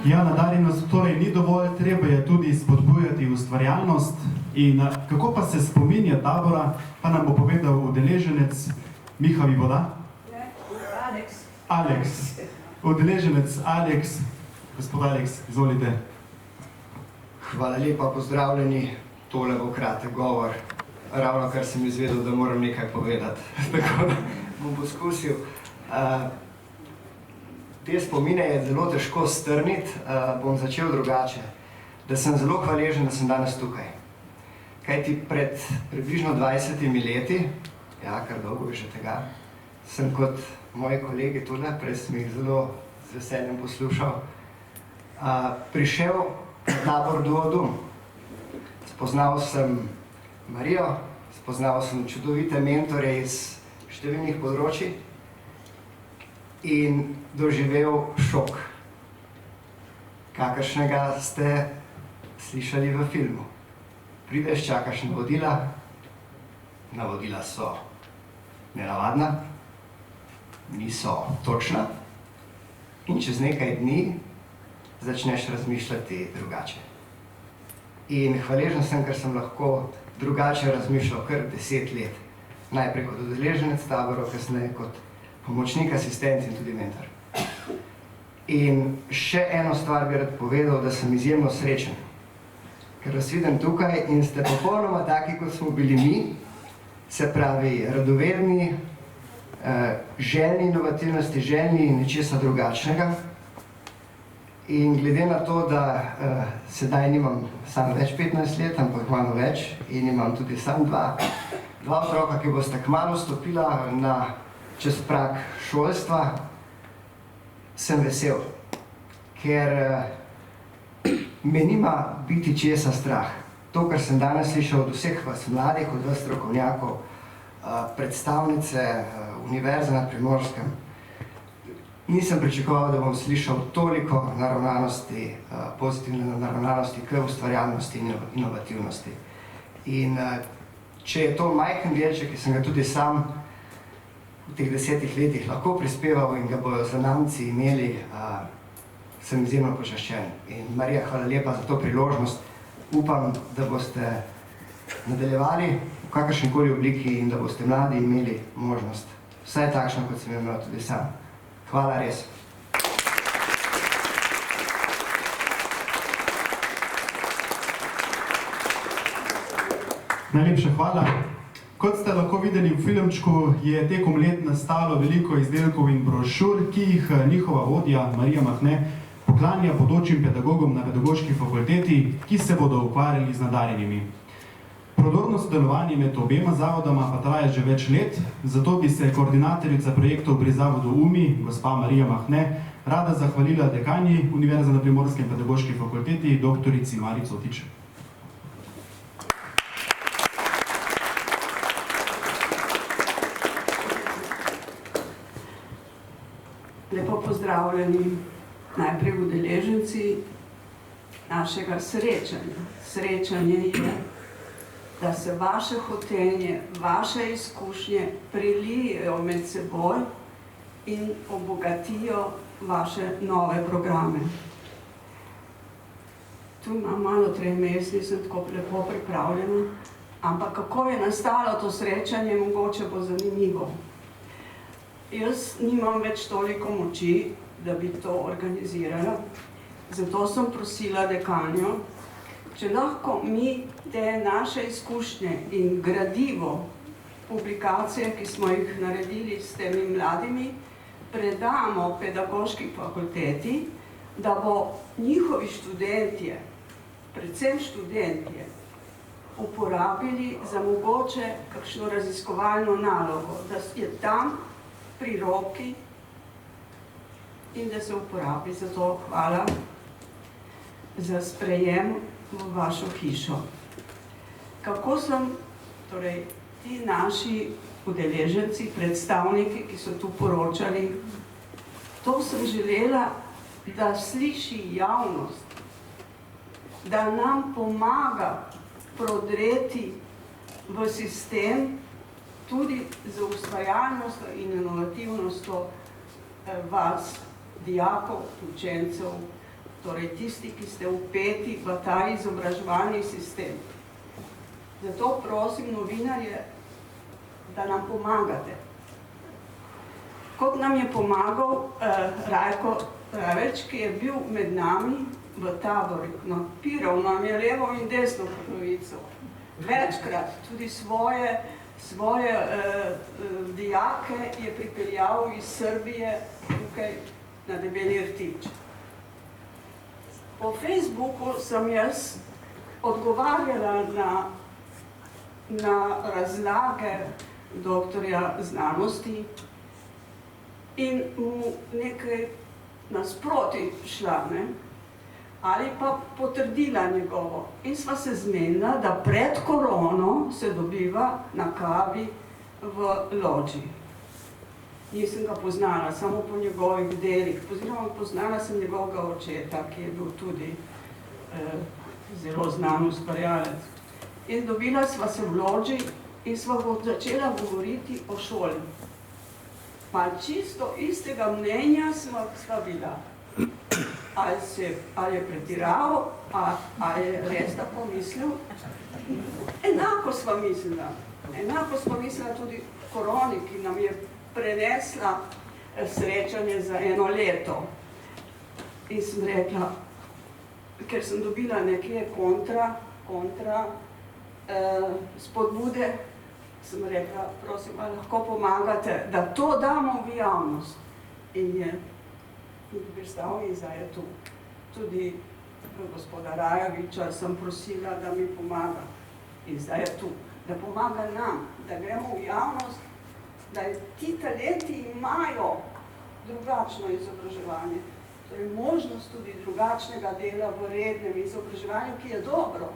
Ja, nadarjenost torej ni dovolj, treba je tudi spodbujati ustvarjalnost. In kako pa se spominja tabora, pa nam bo povedal udeleženec Miha Vivoda? Aleks. Udeleženec Aleks. Gospod Aleks, izvolite. Hvala lepa, pozdravljeni. Tole bo kratek govor. Ravno kar sem izvedel, da moram nekaj povedati. Tako da bom poskusil. Te spomine je zelo težko strniti, bom začel drugače. Da sem zelo hvaležen, da sem danes tukaj. Kajti pred približno 20 leti, ja, kar dolgo je že tega, sem kot moji kolegi tule, prej sem jih zelo z veseljem poslušal, prišel na tabor Duodum. Spoznal sem Marijo, spoznal sem čudovite mentore iz številnih področij in doživel šok, kakršnega ste slišali v filmu. Prideš, čakaš navodila, navodila so nenavadna, niso točna in čez nekaj dni začneš razmišljati drugače. In hvaležen sem, ker sem lahko drugače razmišljal kar 10 let. Najprej kot udeleženec taborov, kasneje kot pomočnik, asistent in tudi mentor. In še eno stvar bi rad povedal, da sem izjemno srečen. Ker vas vidim tukaj in ste popolnoma taki, kot smo bili mi, se pravi radovedni, željni inovativnosti, željni nečesa drugačnega. In glede na to, da sedaj nimam sam več 15 let, ampak malo več in imam tudi sam dva otroka, ki boste kmalu stopila čez prag šolstva, sem vesel, ker me nima biti česa strah. To, kar sem danes slišal od vseh vas mladih, od vas strokovnjakov, predstavnice Univerze na Primorskem, nisem pričakoval, da bom slišal toliko naravnanosti, pozitivne naravnanosti k ustvarjalnosti in inovativnosti. In če je to majhen delček, ki sem ga tudi sam v teh 10 letih lahko prispeval in ga bojo zanamci imeli, sem izjemno počaščen. In Marija, hvala lepa za to priložnost. Upam, da boste nadaljevali v kakršnikoli obliki in da boste mladi imeli možnost. Vsaj takšno, kot sem imel tudi sam. Hvala res. Najlepša hvala. Kot ste lahko videli v filmčku, je tekom let nastalo veliko izdelkov in brošur, ki jih njihova vodja Marija Mahne poklanja bodočim pedagogom na pedagoški fakulteti, ki se bodo ukvarjali z nadarjenimi. Prodorno sodelovanje med obema zavodoma pa traja že več let, zato bi se koordinatorica projektov pri zavodu UMI, gospa Marija Mahne, rada zahvalila dekanji Univerze na Primorskem pedagoški fakulteti, doktorici Mari Cotič. Lepo pozdravljeni najprej udeleženci našega srečanja. Srečanje je, da se vaše hotenje, vaše izkušnje prelijejo med seboj in obogatijo vaše nove programe. Tu imam malo 3 meseci, nisem tako lepo pripravljena, ampak kako je nastalo to srečanje, mogoče bo zanimivo. Jaz nimam več toliko moči, da bi to organizirala, zato sem prosila dekanjo, če lahko mi te naše izkušnje in gradivo, publikacije, ki smo jih naredili s temi mladimi, predamo pedagoški fakulteti, da bo njihovi študentje, predvsem študentje, uporabili za mogoče kakšno raziskovalno nalogo, da je tam pri roki in da se uporabi. Zato hvala za sprejem v vašo hišo. Kako sem, torej, ti naši udeleženci, predstavniki, ki so tu poročali, to sem želela, da sliši javnost, da nam pomaga prodreti v sistem tudi z ustvarjalnostjo in inovativnostjo vas, dijakov, učencev torej tisti, ki ste vpeti v ta izobraževalni sistem. Zato prosim novinarje, da nam pomagate. Kot nam je pomagal Rajko Raveč, ki je bil med nami v taboru, napiral nam je levo in desno polovico. Večkrat tudi svoje dijake je pripeljal iz Srbije tukaj na Debeli rtič. Po Facebooku sem jaz odgovarjala na razlage doktorja znanosti in mu nekaj nasproti šla, ne? Ali pa potrdila njegovo. In sva se zmenila, da pred korono se dobiva na kavi v loži. Nisem ga poznala, samo po njegovih delih. Poznala sem njegovega očeta, ki je bil tudi zelo znan ustvarjalec. In dobila sva se v loži in sva začela govoriti o šoli. Pa čisto istega mnenja sva bila. Ali je pretiraval, ali je res tako mislil. Enako sva mislila. Enako sva mislila tudi koroni, ki nam je prenesla srečanje za 1 leto. In sem rekla, ker sem dobila nekje kontra spodbude, sem rekla, prosim, ali lahko pomagate, da to damo v javnost. In je tudi pristal in zdaj je tu. Tudi gospoda Rajoviča sem prosila, da mi pomaga. In zdaj je tu. Da pomaga nam, da gremo v javnost, da ti talenti imajo drugačno izobraževanje. Torej možnost tudi drugačnega dela v rednem izobraževanju, ki je dobro.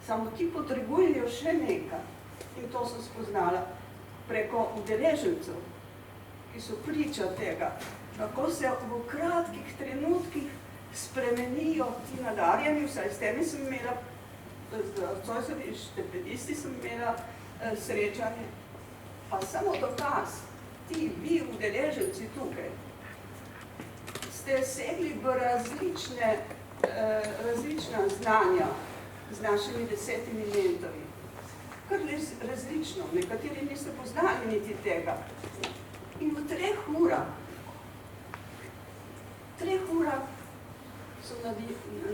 Samo ti potrebujejo še nekaj. In to sem spoznala preko udeležencev, ki so priča tega, kako se v kratkih trenutkih spremenijo ti nadarjeni, vsaj s temi sem imela, z Zoisovi štipedisti sem imela srečanje, pa samo dokaz, ti, vi udeleženci tukaj, ste segli v različna znanja z našimi 10 mentorji. Kar različno, nekateri niste poznali niti tega. In v 3 urah so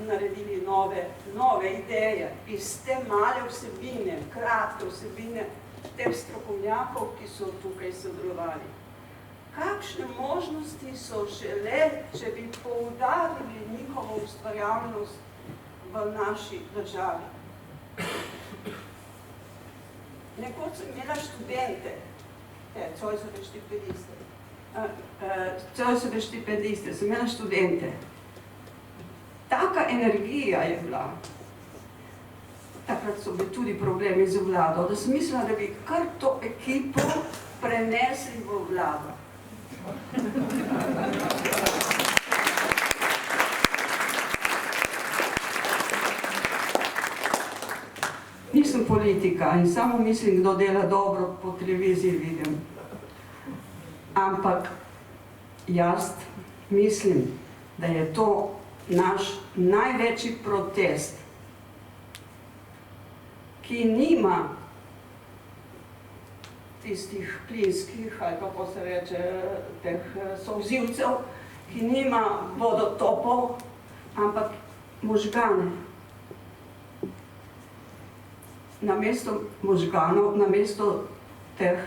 naredili nove ideje iz te male vsebine, kratke vsebine teh strokovnjakov, ki so tukaj sodelovali. Kakšne možnosti so šele, če bi poudarili njihovo ustvarjalnost v naši državi. Nekoč sem imela študente, Zoisove štipendiste, sem imela študente. Taka energija je bila. Takrat so bili tudi problemi z vlado, da sem mislila, da bi kar to ekipo prenesli v vlado. Nisem politika in samo mislim, kdo dela dobro, po televiziji vidim. Ampak jaz mislim, da je to naš največji protest, ki nima tistih plinskih, ali kako se reče, teh solzivcev, ki nima vodotopov, ampak možgane. Namesto možganov, namesto teh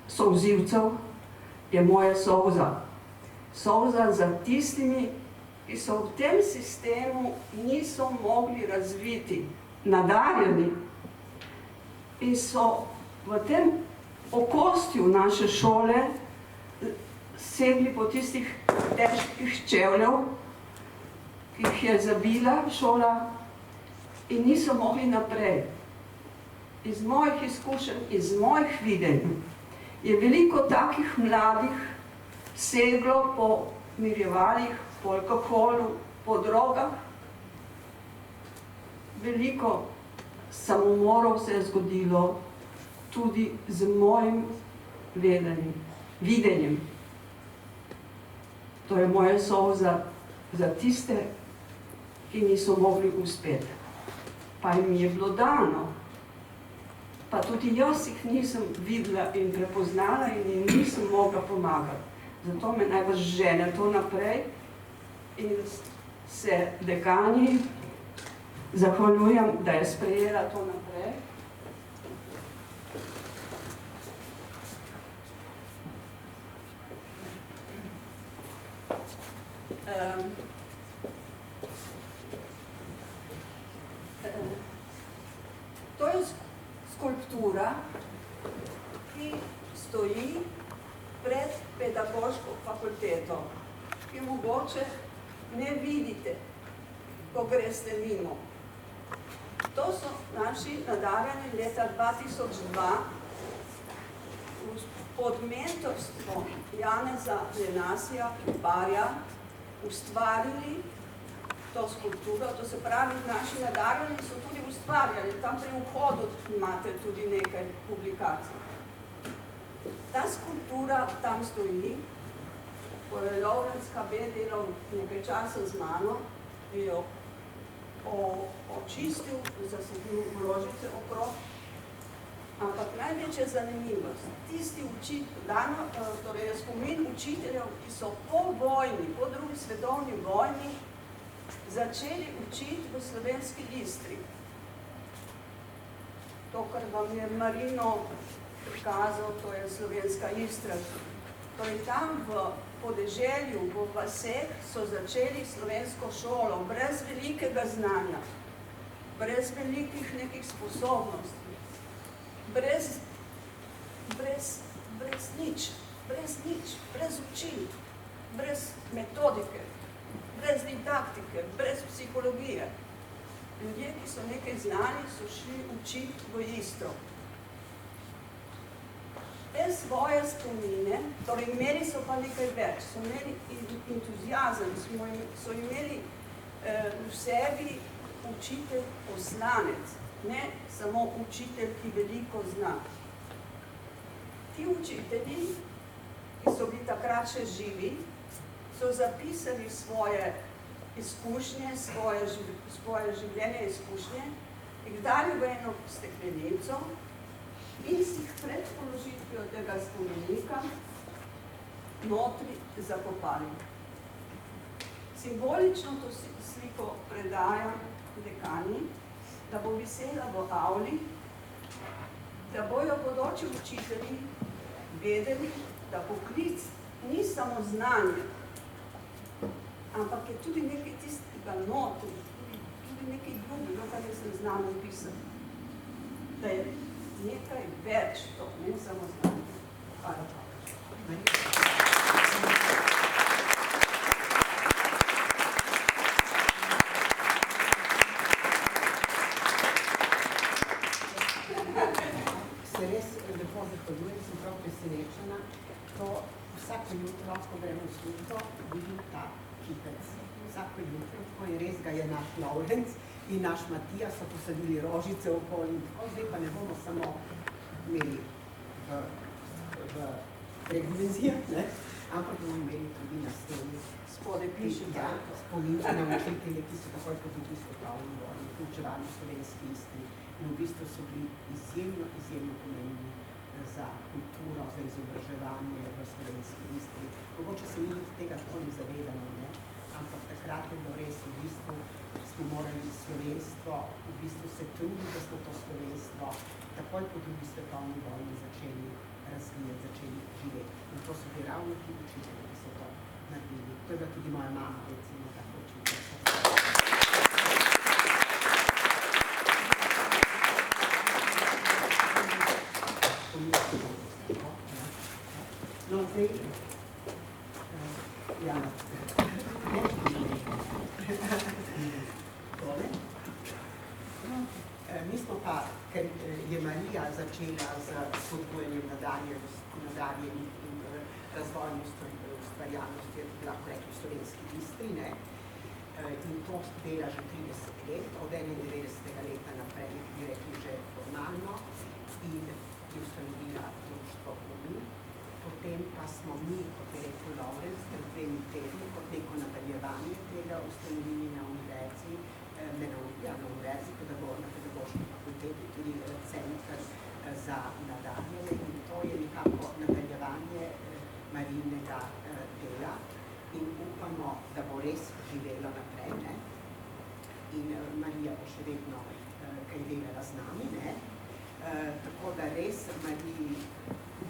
solzivcev je moja solza. Solza za tistimi, ki so v tem sistemu niso mogli razviti, nadarjeni in so v tem okostju naše šole segli po tistih težkih čevljev, ki jih je zabila šola in niso mogli naprej. Iz mojih izkušenj, iz mojih videnj je veliko takih mladih seglo po mirjevalih, po alkoholu, po drogah. Veliko samomorov se je zgodilo tudi z mojim videnjem. To je moja solza za tiste, in niso mogli uspeti. Pa jim je bilo dano. Pa tudi jaz jih nisem videla in prepoznala in jim nisem mogla pomagati. Zato me najbrž žene to naprej in se dekani zahvaljujem, da je sprejela to naprej. To je skulptura, ki stoji pred pedagoško fakulteto, ki mogoče ne vidite, ko greste mimo. To so naši nadarjeni leta 2002 pod mentorstvom Janeza Lenasija Kibarja ustvarili to skulpturo, to se pravi, naši nadarjeni so tudi ustvarjali, tam pri vhodu imate tudi nekaj publikacij. Ta skulptura tam stoji, ko je Lovrenc KB delal nekaj časa z mano, je jo očistil, zasadil vložice okrog, ampak največja zanimivost, tisti torej spomin učiteljev, ki so po vojni, po drugi svetovni vojni, začeli učiti v Slovenski Istri. To, kar vam je Marino prikazal, to je Slovenska Istra. Torej tam v podeželju, v vaseh so začeli slovensko šolo brez velikega znanja, brez velikih nekih sposobnosti, brez nič, brez učil, brez metodike, brez didaktike, brez psihologije. Ljudje, ki so nekaj znali, so šli učiti v Istro. Te svoje spomine, torej imeli so pa nekaj več, so imeli entuzijazem, so imeli v sebi učitelj poslanec, ne samo učitelj, ki veliko zna. Ti učitelji, ki so bili takrat še živi, so zapisali svoje izkušnje, svoje življenje izkušnje, jih dali v eno steklenico in si jih pred položitvijo tega spomenika notri zakopali. Simbolično to sliko predajam dekani, da bo visela v avli, da bojo bodoči učitelji vedeli, da poklic ni samo znanje, ampak je tudi nekaj tistega notri, tudi nekaj drugega, kar jaz ne znam opisati. Da je nekaj več, to ne samo znanje. Hvala. Se res lepo zahvaljujem, sem prav presenečena. To vsako jutro, ko gremo v službo, vidim ta kipec. Vsako jutro, ko je res ga je naš Lovrenc in naš Matija so posadili rožice okoli. Zdaj pa ne bomo samo imeli v treh dimenzijah, ampak bomo imeli tudi na steni. Spode piše, ja, spominke na učitelje, ki so takoj po drugi svetovni vojni poučevali v Slovenski Istri. In v bistvu so bili izjemno pomembni za kulturo, za izobraževanje v Slovenski Istri. Mogoče se mi tega tako ne zavedamo, ampak takrat je bilo res, v bistvu smo morali slovenstvo, v bistvu se truditi, da smo to slovenstvo takoj po drugi svetovni vojni začeli razvijati, začeli živeti. In to so bili ravno ti učitelji, ki so to naredili. To je bila tudi moja mama, recimo, tako učitelj. No, zdaj, ja, tole. Mi smo pa, ker je Marija začela z spodbujanjem nadarjenih in razvojnih ustvarjalnosti, lahko rekli v Slovenski Istri, in to dela že 30 let, od 91. leta naprej, bi rekli že formalno, in je ustanovila društvo UMI. Potem pa smo mi, kot je rekel Lovrenc, pred 2 tedni, kot neko nadaljevanje tega ustanovili na univerzi za nadarjene in to je nekako nadaljevanje Marijinega dela in upamo, da bo res živelo naprej. Ne? In Marija bo še vedno kaj delala z nami. Ne? Tako da res Mariji,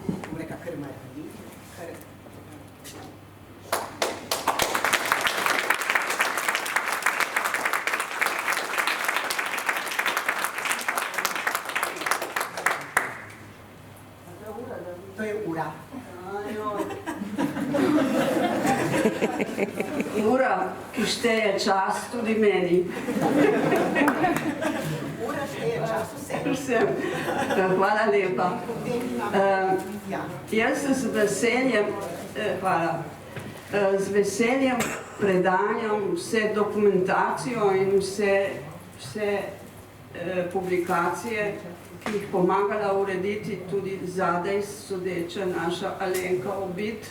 bom reka kar Mariji, kar to je ura. Ura, ki šteje čas tudi meni. Ura šteje čas vsem. Vsem. Hvala lepa. Jaz se z veseljem, z veseljem predanjam vse dokumentacijo in vse publikacije, ki jih pomagala urediti tudi zadaj sodeča naša Alenka Obid.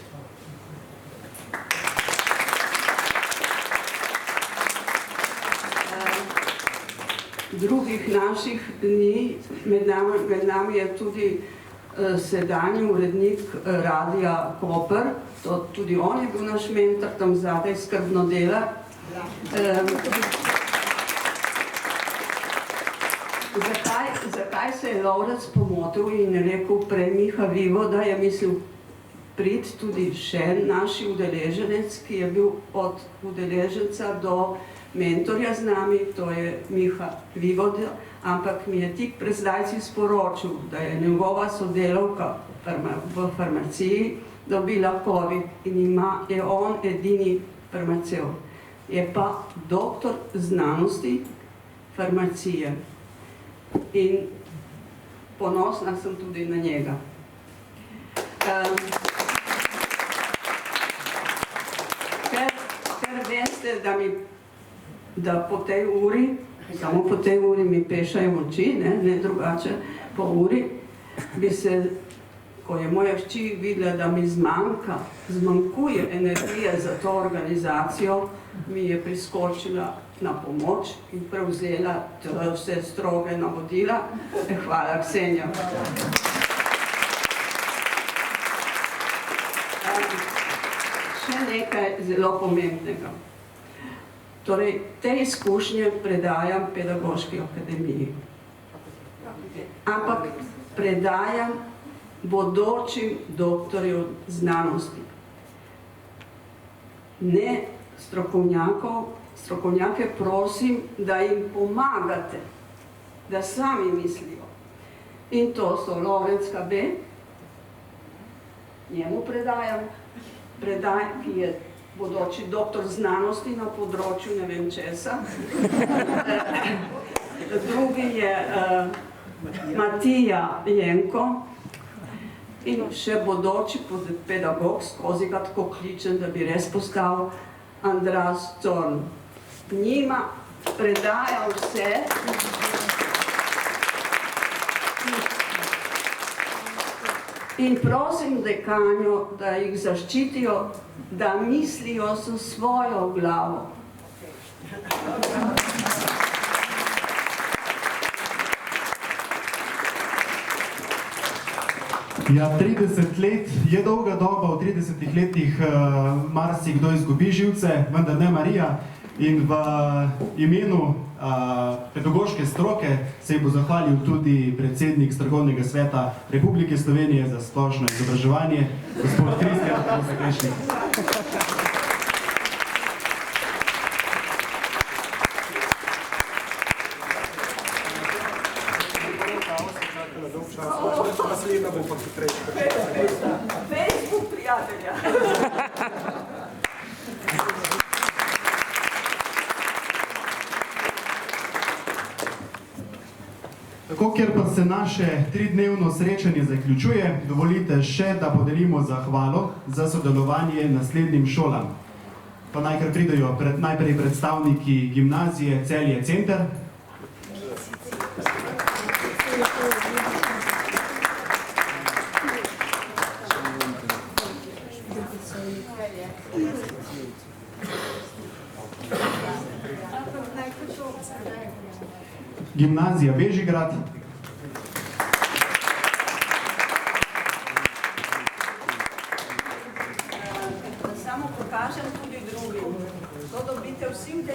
Drugih naših dni, med nami je tudi sedanji urednik Radia Koper, tudi on je bil naš mentor, tam zadaj skrbno dela. Zakaj se je Lovrac pomotil in rekel prej Miha Vivo, da je mislil priti tudi še naši udeleženec, ki je bil od udeleženca do mentorja z nami, to je Miha Vivo, ampak mi je tik pred zdajci sporočil, da je njegova sodelavka v farmaciji dobila COVID in je on edini farmacevt. Je pa doktor znanosti farmacije. In ponosna sem tudi na njega. Ker veste, da po tej uri, samo po tej uri mi pešajo oči, ne drugače, po uri, bi se, ko je moja hči videla, da mi zmanjkuje energije za to organizacijo, mi je priskočila na pomoč in prevzela vse stroge navodila. Hvala, Ksenja. Še nekaj zelo pomembnega. Torej, te izkušnje predajam Pedagoški akademiji. Ampak predajam bodočim doktorjev znanosti. Ne strokovnjake prosim, da jim pomagate, da sami mislijo. In to so Lovrenc KB, njemu predajam, ki je bodoči doktor znanosti na področju ne vem česa. Drugi je Matija Jenko in še bodoči pedagog, skozi ga tako kličem, da bi res postal Andras Zorn. Njima predaja vse in prosim dekanjo, da jih zaščitijo, da mislijo s svojo glavo. Ja, 30 let je dolga doba, v 30 letih marsikdo izgubi živce, vendar ne Marija. In v imenu pedagoške stroke se bo zahvalil tudi predsednik Strokovnega sveta Republike Slovenije za splošno izobraževanje, gospod Kristjan Kosekrešnik. Facebook prijatelja. Tako, ker pa se naše 3-dnevno srečanje zaključuje, dovolite še, da podelimo zahvalo za sodelovanje naslednjim šolam. Pa najkar pridejo najprej predstavniki gimnazije Celje Center, Gimnazija Bežigrad,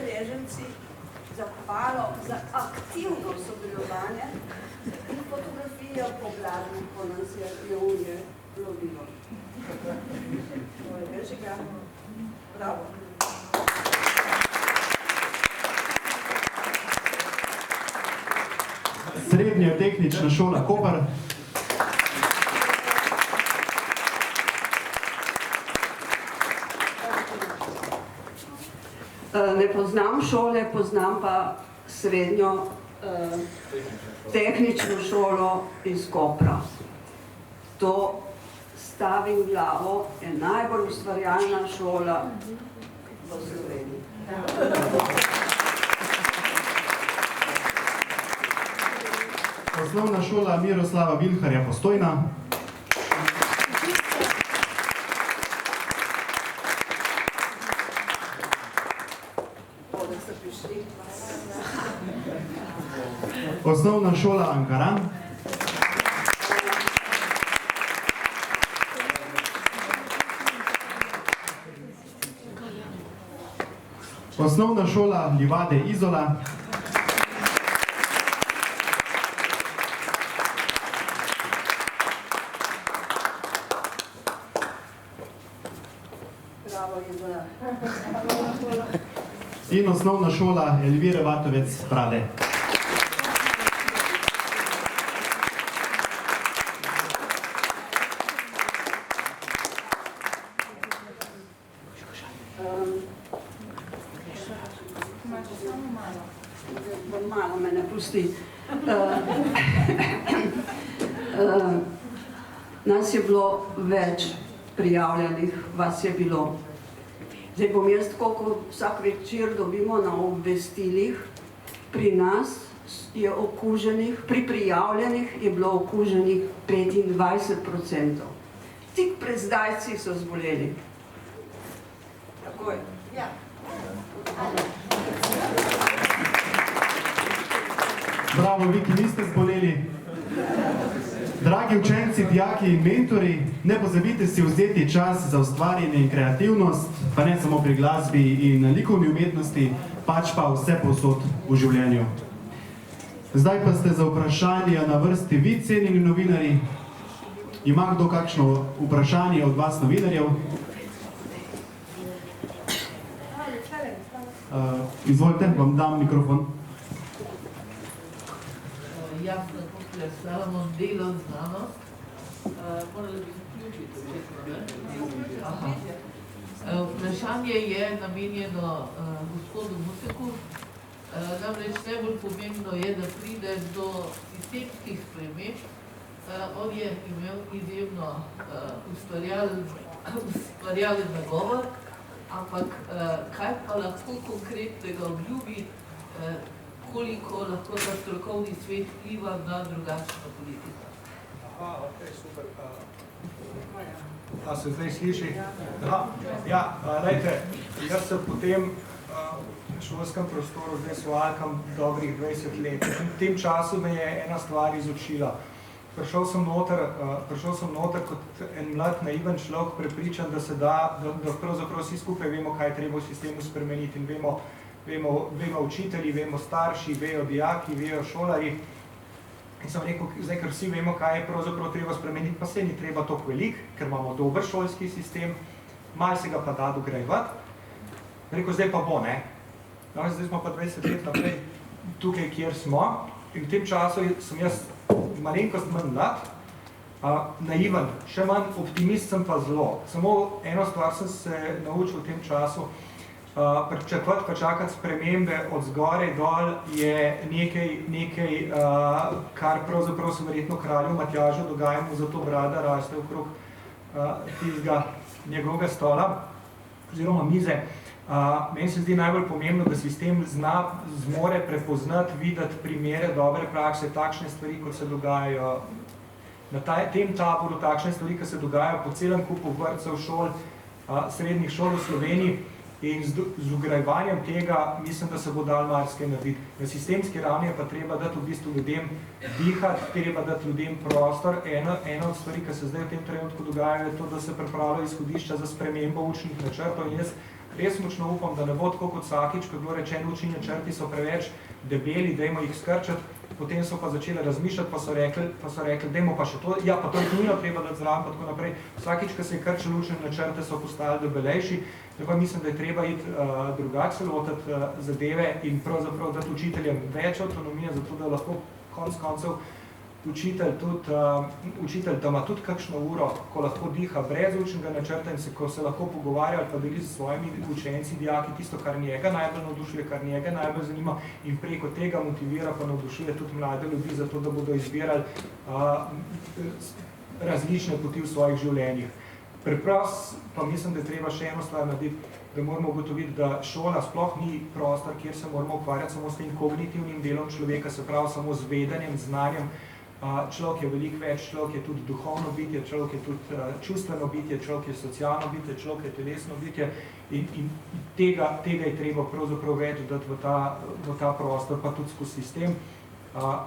udeleženci zahvalo za aktivno sodelovanje in fotografijo poglavnih, ko nas je Leonje lovilo. To je vežega. Bravo. Srednja tehnična šola Koper. Ne poznam šole, poznam pa srednjo tehnično šolo iz Kopra. To stavim glavo je najbolj ustvarjalna šola v Sloveniji. Osnovna šola Miroslava Vilharja Postojna. Osnovna šola Ankaran. Osnovna šola Livade Izola. In osnovna šola Elvire Vatovec Prade. Malo me ne pusti. Nas je bilo več prijavljenih, vas je bilo. Zdaj bom jaz, koliko vsak večer dobimo na obvestilih, pri nas je okuženih, pri prijavljenih je bilo okuženih 25%. Tik pred zdajci so zboleli. Tako je. Ja. Bravo, vi, ki niste zboleli. Dragi učenci, dijaki in mentori, ne pozabite si vzeti čas za ustvarjanje in kreativnost, pa ne samo pri glasbi in likovni umetnosti, pač pa vse povsod v življenju. Zdaj pa ste za vprašanje na vrsti vi, cenjeni novinarji. Ima kdo kakšno vprašanje od vas novinarjev? Izvolite, vam dam mikrofon. Jaz sem tukaj Salomon Delo znanost. Morali bi zaključiti, očetno, ne? Vprašanje je namenjeno gospodu Museku. Namreč najbolj pomembno je, da pride do sistemskih sprememb. On je imel izjemno ustvarjalen nagovor, ampak kaj pa lahko konkretnega obljubi, koliko lahko ta strokovni svet vpliva na drugačno politiko? Ok, super. A se zdaj sliši? Ja, dajte, jaz se po tem šolskem prostoru zdaj svalkam dobrih 20 let. V tem času me je ena stvar izučila. Prišel sem noter kot en mlad, naiven človek, prepričan, da se da pravzaprav vsi skupaj vemo, kaj je treba v sistemu spremeniti in vemo učitelji, vemo starši, vejo dijaki, vejo šolarji. In sem rekel, zdaj, ker vsi vemo, kaj je pravzaprav treba spremeniti, pa se ni treba toliko velik, ker imamo dober šolski sistem, malo se ga pa da dograjevati. Rekel, zdaj pa bo, ne? No, zdaj smo pa 20 let naprej tukaj, kjer smo. In v tem času sem jaz malenkost manj mlad, naiven, še manj optimist sem pa zelo. Samo eno stvar sem se naučil v tem času, pričakovati pa čakati spremembe od zgoraj dol je nekaj, kar pravzaprav se verjetno kralju Matjažu dogajamo, zato brada raste okrog tistega njegovega stola oziroma mize. Meni se zdi najbolj pomembno, da sistem zmore prepoznati, videti primere dobre prakse, takšne stvari, kot se dogajajo na tem taboru, takšne stvari, ki se dogajajo po celem kupu vrtcev, šol, srednjih šol v Sloveniji. In z vgrajevanjem tega mislim, da se bo dal marsikaj narediti. Na sistemski ravni je pa treba dati v bistvu ljudem dihati, treba dati ljudem prostor. Ena od stvari, ki se zdaj v tem trenutku dogajajo, je to, da se pripravljajo izhodišča za spremembo učnih načrtov. In jaz res močno upam, da ne bo tako kot vsakič, ko je bilo rečeno, učni načrti so preveč debeli, dajmo jih skrčati, potem so pa začeli razmišljati, pa so rekli, dajmo pa še to, ja, pa to je nujno treba dati zraven, pa tako naprej. Vsakič, ko se je krčilo učne načrte, so postali debelejši, pa mislim, da je treba iti drugače lotiti zadeve in pravzaprav dati učiteljem več avtonomije, zato da lahko konec koncev učitelj da ima tudi kakšno uro, ko lahko diha brez učnega načrta in ko se lahko pogovarja ali pa deli s svojimi učenci, dijaki tisto, kar njega najbolj navdušuje, kar njega najbolj zanima in preko tega motivira pa navdušuje tudi mlade ljudi, zato da bodo izbirali različne poti v svojih življenjih. Preprost pa mislim, da je treba še eno stvar narediti, da moramo ugotoviti, da šola sploh ni prostor, kjer se moramo ukvarjati samo s tem kognitivnim delom človeka, se pravi samo z vedenjem, znanjem. Človek je veliko več, človek je tudi duhovno bitje, človek je tudi čustveno bitje, človek je socialno bitje, človek je telesno bitje in tega je treba pravzaprav več dati v ta prostor, pa tudi skozi sistem.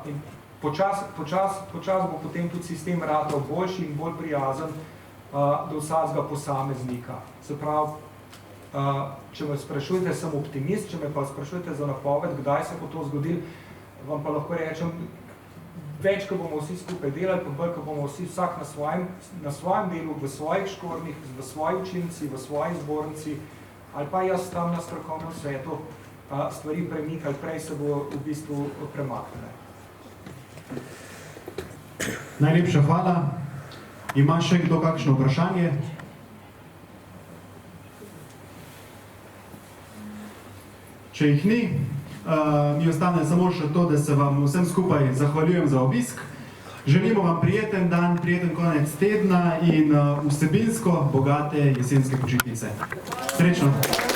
In počas bo potem tudi sistem ratal boljši in bolj prijazen do vsakega posameznika. Se pravi, če me sprašujete, sem optimist, če me pa sprašujete za napoved, kdaj se bo to zgodilo, vam pa lahko rečem, več, ko bomo vsi skupaj delali, pa bolj, ko bomo vsi vsak na svojem delu, v svojih škornjih, v svoji učilnici, v svoji zbornici, ali pa jaz tam na strokovnem svetu stvari premikali, prej se bo v bistvu premaknile. Najlepša hvala. Ima še kdo kakšno vprašanje? Če jih ni, mi ostane samo še to, da se vam vsem skupaj zahvaljujem za obisk. Želimo vam prijeten dan, prijeten konec tedna in vsebinsko bogate jesenske počitnice. Srečno!